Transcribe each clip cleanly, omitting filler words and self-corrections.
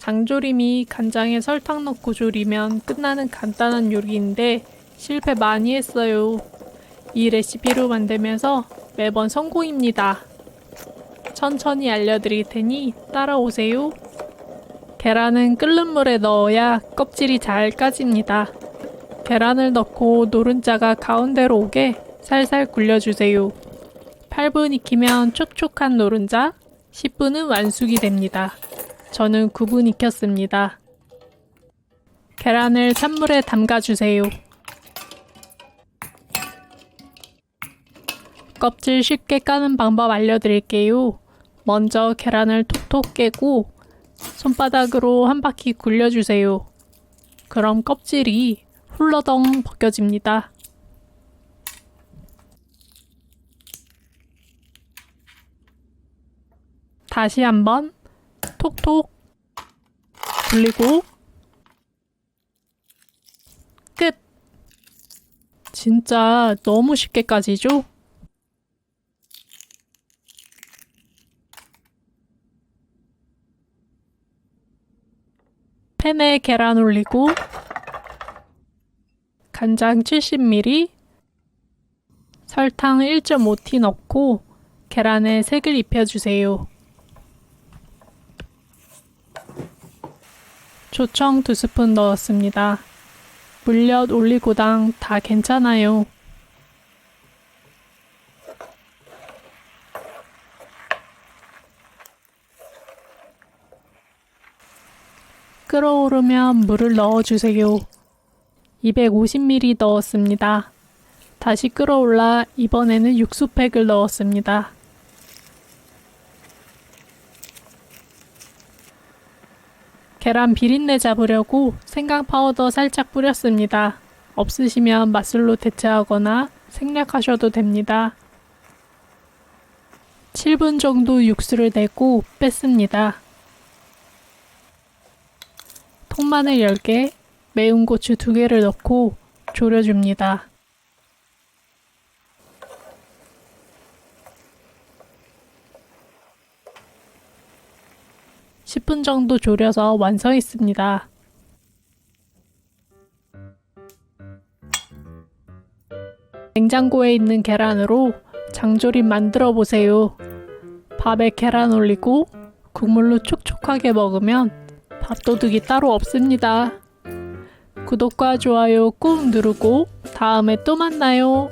장조림이 간장에 설탕 넣고 조리면 끝나는 간단한 요리인데 실패 많이 했어요. 이 레시피로 만들면서 매번 성공입니다. 천천히 알려드릴 테니 따라오세요. 계란은 끓는 물에 넣어야 껍질이 잘 까집니다. 계란을 넣고 노른자가 가운데로 오게 살살 굴려주세요. 8분 익히면 촉촉한 노른자, 10분은 완숙이 됩니다. 저는 9분 익혔습니다. 계란을 찬물에 담가주세요. 껍질 쉽게 까는 방법 알려드릴게요. 먼저 계란을 톡톡 깨고 손바닥으로 한 바퀴 굴려주세요. 그럼 껍질이 훌러덩 벗겨집니다. 다시 한번 톡톡 굴리고 끝! 진짜 너무 쉽게 까지죠? 팬에 계란 올리고 간장 70ml, 설탕 1.5t 넣고 계란에 색을 입혀주세요. 조청 2스푼 넣었습니다. 물엿, 올리고당 다 괜찮아요. 끓어오르면 물을 넣어주세요. 250ml 넣었습니다. 다시 끓어올라 이번에는 육수팩을 넣었습니다. 계란 비린내 잡으려고 생강 파우더 살짝 뿌렸습니다. 없으시면 맛술로 대체하거나 생략하셔도 됩니다. 7분 정도 육수를 내고 뺐습니다. 통마늘 10개, 매운 고추 2개를 넣고 졸여줍니다. (10분) 정도 졸여서 완성했습니다. 냉장고에 있는 계란으로 장조림 만들어 보세요. 밥에 계란 올리고 국물로 촉촉하게 먹으면 밥도둑이 따로 없습니다. 구독과 좋아요 꾹 누르고 다음에 또 만나요.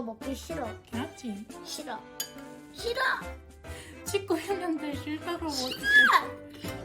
너 먹기 싫어. 맞지? 싫어. 싫어. 찍고 있는데 싫다고 싫어.